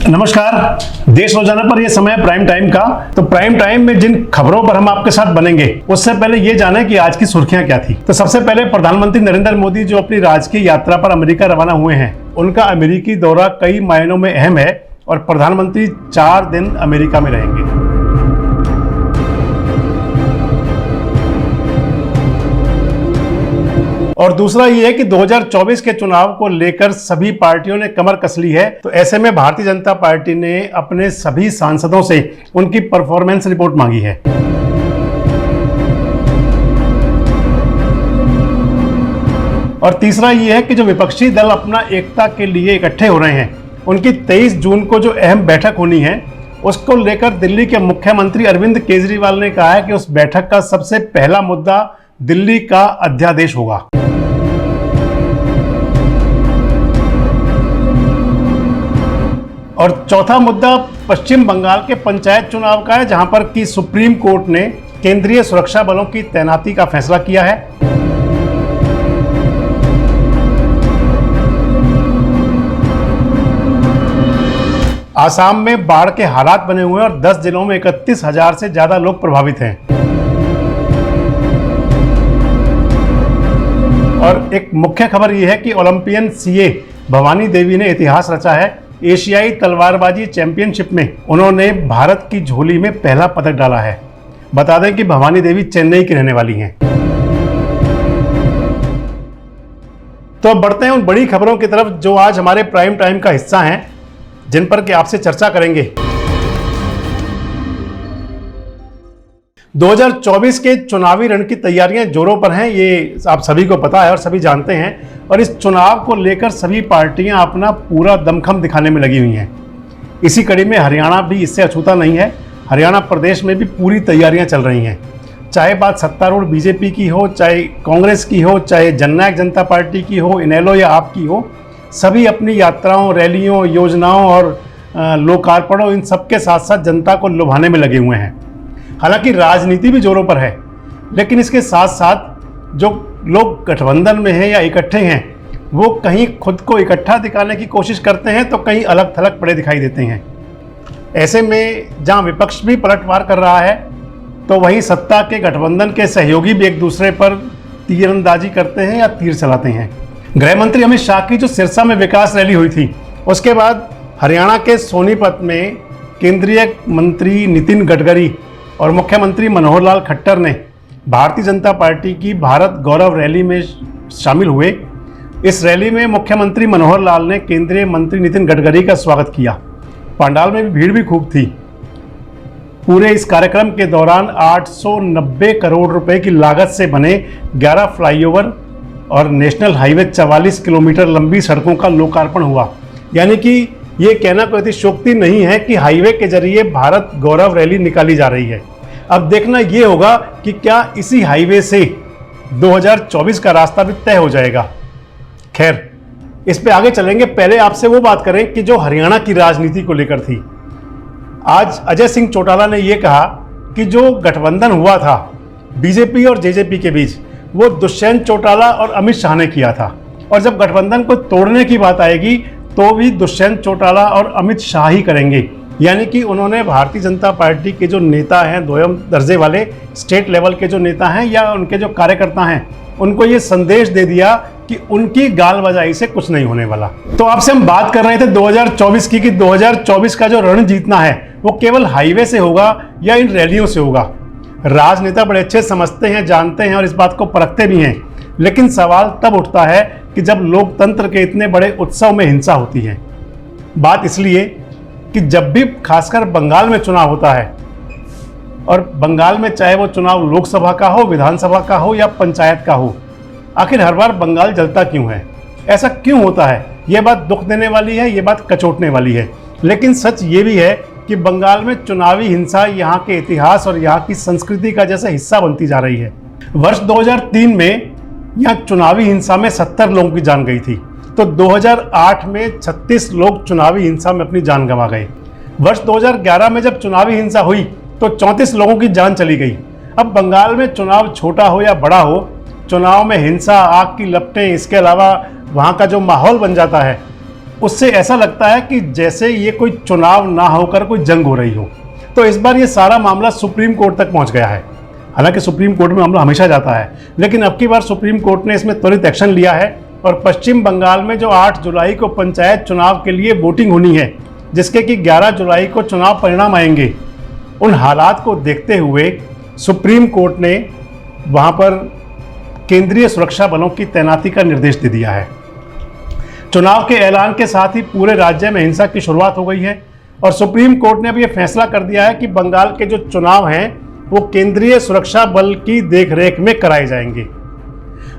नमस्कार। देश रोजाना पर यह समय है प्राइम टाइम का। तो प्राइम टाइम में जिन खबरों पर हम आपके साथ बनेंगे उससे पहले ये जाने कि आज की सुर्खियां क्या थी। तो सबसे पहले प्रधानमंत्री नरेंद्र मोदी जो अपनी राजकीय यात्रा पर अमेरिका रवाना हुए हैं, उनका अमेरिकी दौरा कई मायनों में अहम है और प्रधानमंत्री 4 दिन अमेरिका में रहेंगे। और दूसरा ये है कि 2024 के चुनाव को लेकर सभी पार्टियों ने कमर कस ली है। तो ऐसे में भारतीय जनता पार्टी ने अपने सभी सांसदों से उनकी परफॉर्मेंस रिपोर्ट मांगी है। और तीसरा ये है कि जो विपक्षी दल अपना एकता के लिए इकट्ठे हो रहे हैं, उनकी 23 जून को जो अहम बैठक होनी है, उसको लेकर दिल्ली के मुख्यमंत्री अरविंद केजरीवाल ने कहा है कि उस बैठक का सबसे पहला मुद्दा दिल्ली का अध्यादेश होगा। और चौथा मुद्दा पश्चिम बंगाल के पंचायत चुनाव का है, जहां पर कि सुप्रीम कोर्ट ने केंद्रीय सुरक्षा बलों की तैनाती का फैसला किया है। आसाम में बाढ़ के हालात बने हुए हैं और 10 जिलों में 31,000 से ज्यादा लोग प्रभावित हैं। और एक मुख्य खबर यह है कि ओलंपियन सीए भवानी देवी ने इतिहास रचा है। एशियाई तलवारबाजी चैंपियनशिप में उन्होंने भारत की झोली में पहला पदक डाला है। बता दें कि भवानी देवी चेन्नई की रहने वाली हैं। तो अब बढ़ते हैं उन बड़ी खबरों की तरफ जो आज हमारे प्राइम टाइम का हिस्सा हैं, जिन पर कि आपसे चर्चा करेंगे। 2024 के चुनावी रण की तैयारियां जोरों पर हैं, ये आप सभी को पता है और सभी जानते हैं। और इस चुनाव को लेकर सभी पार्टियां अपना पूरा दमखम दिखाने में लगी हुई हैं। इसी कड़ी में हरियाणा भी इससे अछूता नहीं है। हरियाणा प्रदेश में भी पूरी तैयारियां चल रही हैं। चाहे बात सत्तारूढ़ बीजेपी की हो, चाहे कांग्रेस की हो, चाहे जननायक जनता पार्टी की हो, इनेलो या आप की हो, सभी अपनी यात्राओं, रैलियों, योजनाओं और लोकार्पणों, इन सबके साथ साथ जनता को लुभाने में लगे हुए हैं। हालांकि राजनीति भी जोरों पर है, लेकिन इसके साथ साथ जो लोग गठबंधन में हैं या इकट्ठे हैं, वो कहीं खुद को इकट्ठा दिखाने की कोशिश करते हैं तो कहीं अलग थलग पड़े दिखाई देते हैं। ऐसे में जहां विपक्ष भी पलटवार कर रहा है, तो वहीं सत्ता के गठबंधन के सहयोगी भी एक दूसरे पर तीरंदाजी करते हैं या तीर चलाते हैं। गृह मंत्री अमित शाह की जो सिरसा में विकास रैली हुई थी, उसके बाद हरियाणा के सोनीपत में केंद्रीय मंत्री नितिन गडकरी और मुख्यमंत्री मनोहर लाल खट्टर ने भारतीय जनता पार्टी की भारत गौरव रैली में शामिल हुए। इस रैली में मुख्यमंत्री मनोहर लाल ने केंद्रीय मंत्री नितिन गडकरी का स्वागत किया। पंडाल में भी भीड़ भी खूब थी। पूरे इस कार्यक्रम के दौरान 890 करोड़ रुपए की लागत से बने 11 फ्लाईओवर और नेशनल हाईवे 44 किलोमीटर लंबी सड़कों का लोकार्पण हुआ। यानी कि ये कहना कोई अतिशयोक्ति नहीं है कि हाईवे के जरिए भारत गौरव रैली निकाली जा रही है। अब देखना ये होगा कि क्या इसी हाईवे से 2024 का रास्ता भी तय हो जाएगा। खैर, इस पे आगे चलेंगे। पहले आपसे वो बात करें कि जो हरियाणा की राजनीति को लेकर थी। आज अजय सिंह चौटाला ने ये कहा कि जो गठबंधन हुआ था बीजेपी और जेजेपी के बीच, वो दुष्यंत चौटाला और अमित शाह ने किया था। और जब गठबंधन को तोड़ने की बात आएगी तो भी दुष्यंत चौटाला और अमित शाह ही करेंगे। यानी कि उन्होंने भारतीय जनता पार्टी के जो नेता हैं, दोयम दर्जे वाले स्टेट लेवल के जो नेता हैं या उनके जो कार्यकर्ता हैं, उनको ये संदेश दे दिया कि उनकी गालबजाई से कुछ नहीं होने वाला। तो आपसे हम बात कर रहे थे 2024 की कि 2024 का जो रण जीतना है वो केवल हाईवे से होगा या इन रैलियों से होगा। राजनेता बड़े अच्छे समझते हैं, जानते हैं और इस बात को परखते भी हैं। लेकिन सवाल तब उठता है कि जब लोकतंत्र के इतने बड़े उत्सव में हिंसा होती है। बात इसलिए कि जब भी खासकर बंगाल में चुनाव होता है, और बंगाल में चाहे वो चुनाव लोकसभा का हो, विधानसभा का हो या पंचायत का हो, आखिर हर बार बंगाल जलता क्यों है? ऐसा क्यों होता है? ये बात दुख देने वाली है, ये बात कचोटने वाली है। लेकिन सच ये भी है कि बंगाल में चुनावी हिंसा यहाँ के इतिहास और यहाँ की संस्कृति का जैसा हिस्सा बनती जा रही है। वर्ष 2003 में यहाँ चुनावी हिंसा में 70 लोगों की जान गई थी। तो 2008 में 36 लोग चुनावी हिंसा में अपनी जान गंवा गए। वर्ष 2011 में जब चुनावी हिंसा हुई तो 34 लोगों की जान चली गई। अब बंगाल में चुनाव छोटा हो या बड़ा हो, चुनाव में हिंसा, आग की लपटें, इसके अलावा वहाँ का जो माहौल बन जाता है, उससे ऐसा लगता है कि जैसे ये कोई चुनाव ना होकर कोई जंग हो रही हो। तो इस बार ये सारा मामला सुप्रीम कोर्ट तक पहुंच गया है। हालांकि सुप्रीम कोर्ट में मामला हमेशा जाता है, लेकिन अब की बार सुप्रीम कोर्ट ने इसमें त्वरित एक्शन लिया है और पश्चिम बंगाल में जो 8 जुलाई को पंचायत चुनाव के लिए वोटिंग होनी है, जिसके कि 11 जुलाई को चुनाव परिणाम आएंगे, उन हालात को देखते हुए सुप्रीम कोर्ट ने वहां पर केंद्रीय सुरक्षा बलों की तैनाती का निर्देश दे दिया है। चुनाव के ऐलान के साथ ही पूरे राज्य में हिंसा की शुरुआत हो गई है और सुप्रीम कोर्ट ने अब यह फैसला कर दिया है कि बंगाल के जो चुनाव हैं वो केंद्रीय सुरक्षा बल की देखरेख में कराए जाएंगे।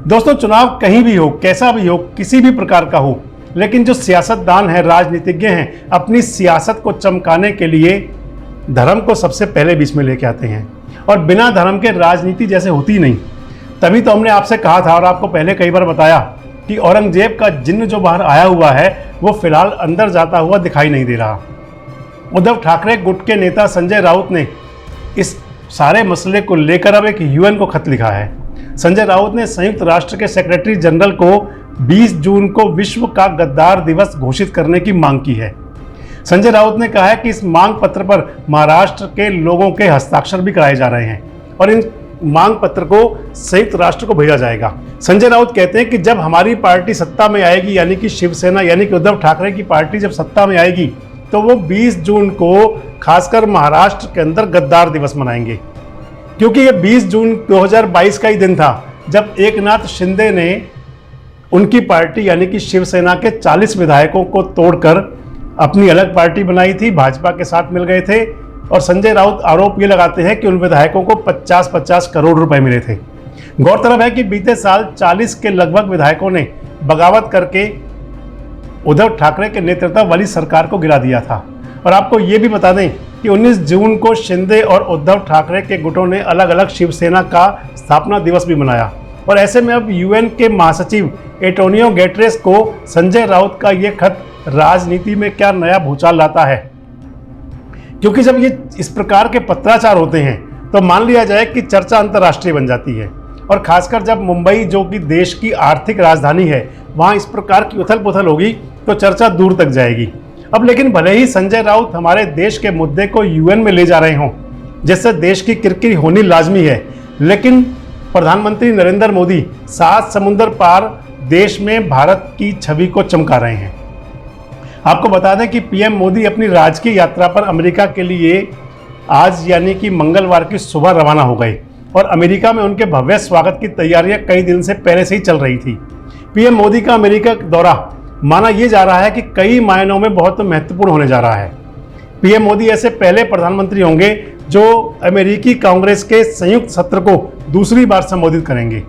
दोस्तों, चुनाव कहीं भी हो, कैसा भी हो, किसी भी प्रकार का हो, लेकिन जो सियासतदान हैं, राजनीतिज्ञ हैं, अपनी सियासत को चमकाने के लिए धर्म को सबसे पहले बीच में लेके आते हैं और बिना धर्म के राजनीति जैसे होती नहीं। तभी तो हमने आपसे कहा था और आपको पहले कई बार बताया कि औरंगजेब का जिन्न जो बाहर आया हुआ है वो फिलहाल अंदर जाता हुआ दिखाई नहीं दे रहा। उद्धव ठाकरे गुट के नेता संजय राउत ने इस सारे मसले को लेकर अब एक यूएन को खत लिखा है। संजय राउत ने संयुक्त राष्ट्र के सेक्रेटरी जनरल को 20 जून को विश्व का गद्दार दिवस घोषित करने की मांग की है। संजय राउत ने कहा है कि इस मांग पत्र पर महाराष्ट्र के लोगों के हस्ताक्षर भी कराए जा रहे हैं और इन मांग पत्र को संयुक्त राष्ट्र को भेजा जाएगा। संजय राउत कहते हैं कि जब हमारी पार्टी सत्ता में आएगी, यानी कि शिवसेना यानी कि उद्धव ठाकरे की पार्टी जब सत्ता में आएगी, तो वो 20 जून को खासकर महाराष्ट्र के अंदर गद्दार दिवस मनाएंगे, क्योंकि ये 20 जून 2022 का ही दिन था जब एकनाथ शिंदे ने उनकी पार्टी यानी कि शिवसेना के 40 विधायकों को तोड़कर अपनी अलग पार्टी बनाई थी, भाजपा के साथ मिल गए थे। और संजय राउत आरोप ये लगाते हैं कि उन विधायकों को 50-50 करोड़ रुपए मिले थे। गौरतलब है कि बीते साल 40 के लगभग विधायकों ने बगावत करके उद्धव ठाकरे के नेतृत्व वाली सरकार को गिरा दिया था। और आपको ये भी बता दें कि 19 जून को शिंदे और उद्धव ठाकरे के गुटों ने अलग अलग शिवसेना का स्थापना दिवस भी मनाया। और ऐसे में अब यूएन के महासचिव एंटोनियो गुटेरेस को संजय राउत का ये खत राजनीति में क्या नया भूचाल लाता है, क्योंकि जब ये इस प्रकार के पत्राचार होते हैं तो मान लिया जाए कि चर्चा अंतर्राष्ट्रीय बन जाती है। और खासकर जब मुंबई, जो कि देश की आर्थिक राजधानी है, वहाँ इस प्रकार की उथल पुथल होगी तो चर्चा दूर तक जाएगी। अब लेकिन भले ही संजय राउत हमारे देश के मुद्दे को यूएन में ले जा रहे हों, जिससे देश की किरकिरी होनी लाजमी है, लेकिन प्रधानमंत्री नरेंद्र मोदी 7 समुंदर पार देश में भारत की छवि को चमका रहे हैं। आपको बता दें कि पीएम मोदी अपनी राजकीय यात्रा पर अमेरिका के लिए आज यानी कि मंगलवार की सुबह रवाना हो गए और अमेरिका में उनके भव्य स्वागत की तैयारियां कई दिन से पहले से ही चल रही थी। पीएम मोदी का अमेरिका दौरा माना यह जा रहा है कि कई मायनों में बहुत महत्वपूर्ण होने जा रहा है। पीएम मोदी ऐसे पहले प्रधानमंत्री होंगे जो अमेरिकी कांग्रेस के संयुक्त सत्र को दूसरी बार संबोधित करेंगे।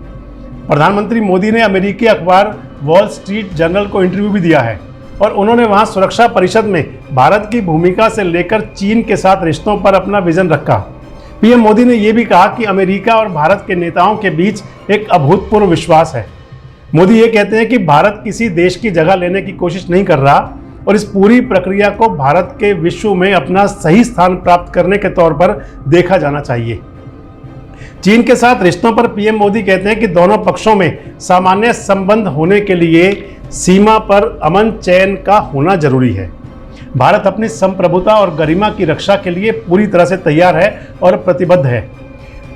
प्रधानमंत्री मोदी ने अमेरिकी अखबार वॉल स्ट्रीट जर्नल को इंटरव्यू भी दिया है और उन्होंने वहां सुरक्षा परिषद में भारत की भूमिका से लेकर चीन के साथ रिश्तों पर अपना विजन रखा। पीएम मोदी ने यह भी कहा कि अमेरिका और भारत के नेताओं के बीच एक अभूतपूर्व विश्वास है। मोदी ये कहते हैं कि भारत किसी देश की जगह लेने की कोशिश नहीं कर रहा और इस पूरी प्रक्रिया को भारत के विश्व में अपना सही स्थान प्राप्त करने के तौर पर देखा जाना चाहिए। चीन के साथ रिश्तों पर पीएम मोदी कहते हैं कि दोनों पक्षों में सामान्य संबंध होने के लिए सीमा पर अमन चैन का होना जरूरी है। भारत अपनी संप्रभुता और गरिमा की रक्षा के लिए पूरी तरह से तैयार है और प्रतिबद्ध है।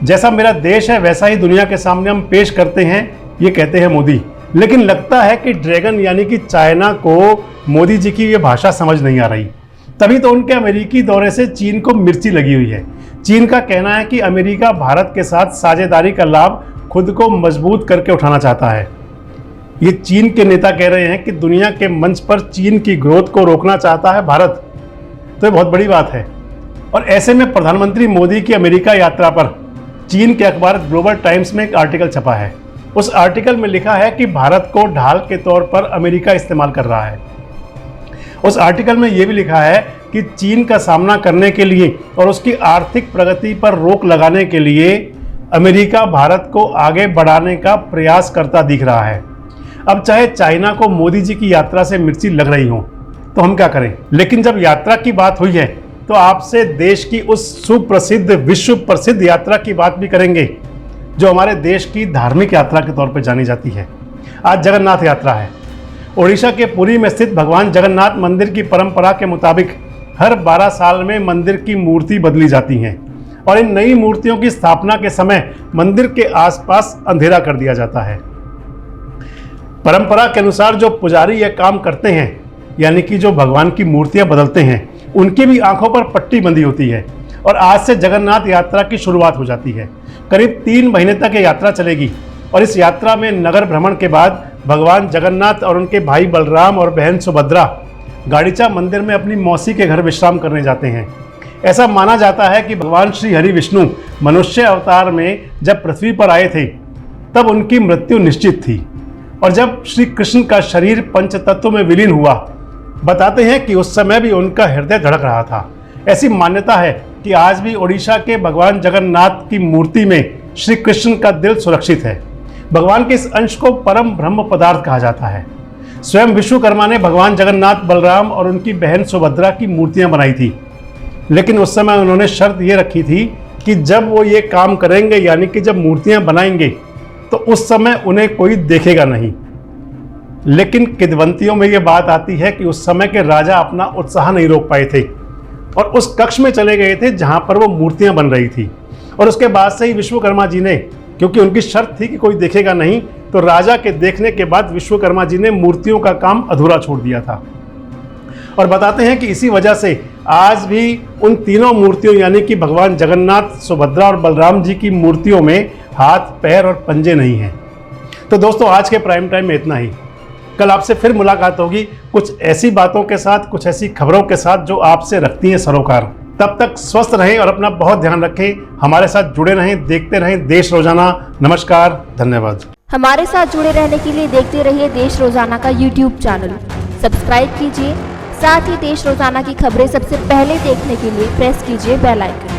जैसा मेरा देश है वैसा ही दुनिया के सामने हम पेश करते हैं, ये कहते हैं मोदी। लेकिन लगता है कि ड्रैगन यानी कि चाइना को मोदी जी की ये भाषा समझ नहीं आ रही। तभी तो उनके अमेरिकी दौरे से चीन को मिर्ची लगी हुई है। चीन का कहना है कि अमेरिका भारत के साथ साझेदारी का लाभ खुद को मजबूत करके उठाना चाहता है। ये चीन के नेता कह रहे हैं कि दुनिया के मंच पर चीन की ग्रोथ को रोकना चाहता है भारत, तो ये बहुत बड़ी बात है। और ऐसे में प्रधानमंत्री मोदी की अमेरिका यात्रा पर चीन के अखबार ग्लोबल टाइम्स में एक आर्टिकल छपा है। उस आर्टिकल में लिखा है कि भारत को ढाल के तौर पर अमेरिका इस्तेमाल कर रहा है। उस आर्टिकल में यह भी लिखा है कि चीन का सामना करने के लिए और उसकी आर्थिक प्रगति पर रोक लगाने के लिए अमेरिका भारत को आगे बढ़ाने का प्रयास करता दिख रहा है। अब चाहे चाइना को मोदी जी की यात्रा से मिर्ची लग रही हो तो हम क्या करें, लेकिन जब यात्रा की बात हुई है तो आपसे देश की उस सुप्रसिद्ध विश्व प्रसिद्ध यात्रा की बात भी करेंगे जो हमारे देश की धार्मिक यात्रा के तौर पर जानी जाती है। आज जगन्नाथ यात्रा है ओडिशा के पुरी में स्थित भगवान जगन्नाथ मंदिर की परंपरा के मुताबिक हर 12 साल में मंदिर की मूर्ति बदली जाती हैं और इन नई मूर्तियों की स्थापना के समय मंदिर के आसपास अंधेरा कर दिया जाता है। परंपरा के अनुसार जो पुजारी यह काम करते हैं, यानी कि जो भगवान की मूर्तियां बदलते हैं, उनकी भी आंखों पर पट्टी बंधी होती है और आज से जगन्नाथ यात्रा की शुरुआत हो जाती है। करीब 3 महीने तक ये यात्रा चलेगी और इस यात्रा में नगर भ्रमण के बाद भगवान जगन्नाथ और उनके भाई बलराम और बहन सुभद्रा गाड़ीचा मंदिर में अपनी मौसी के घर विश्राम करने जाते हैं। ऐसा माना जाता है कि भगवान श्री हरि विष्णु मनुष्य अवतार में जब पृथ्वी पर आए थे तब उनकी मृत्यु निश्चित थी और जब श्री कृष्ण का शरीर पंचतत्व में विलीन हुआ, बताते हैं कि उस समय भी उनका हृदय धड़क रहा था। ऐसी मान्यता है कि आज भी ओडिशा के भगवान जगन्नाथ की मूर्ति में श्री कृष्ण का दिल सुरक्षित है। भगवान के इस अंश को परम ब्रह्म पदार्थ कहा जाता है। स्वयं विश्वकर्मा ने भगवान जगन्नाथ, बलराम और उनकी बहन सुभद्रा की मूर्तियां बनाई थी, लेकिन उस समय उन्होंने शर्त ये रखी थी कि जब वो ये काम करेंगे, यानी कि जब मूर्तियां बनाएंगे, तो उस समय उन्हें कोई देखेगा नहीं। लेकिन किंवदंतियों में ये बात आती है कि उस समय के राजा अपना उत्साह नहीं रोक पाए थे और उस कक्ष में चले गए थे जहां पर वो मूर्तियां बन रही थी। और उसके बाद से ही विश्वकर्मा जी ने, क्योंकि उनकी शर्त थी कि कोई देखेगा नहीं, तो राजा के देखने के बाद विश्वकर्मा जी ने मूर्तियों का काम अधूरा छोड़ दिया था। और बताते हैं कि इसी वजह से आज भी उन तीनों मूर्तियों, यानी कि भगवान जगन्नाथ, सुभद्रा और बलराम जी की मूर्तियों में हाथ, पैर और पंजे नहीं हैं। तो दोस्तों, आज के प्राइम टाइम में इतना ही। कल आपसे फिर मुलाकात होगी कुछ ऐसी बातों के साथ, कुछ ऐसी खबरों के साथ जो आपसे रखती हैं सरोकार। तब तक स्वस्थ रहें और अपना बहुत ध्यान रखें। हमारे साथ जुड़े रहें, देखते रहें देश रोजाना। नमस्कार, धन्यवाद। हमारे साथ जुड़े रहने के लिए देखते रहिए देश रोजाना का YouTube चैनल। सब्सक्राइब कीजिए, साथ ही देश रोजाना की खबरें सबसे पहले देखने के लिए प्रेस कीजिए बेल आइकन।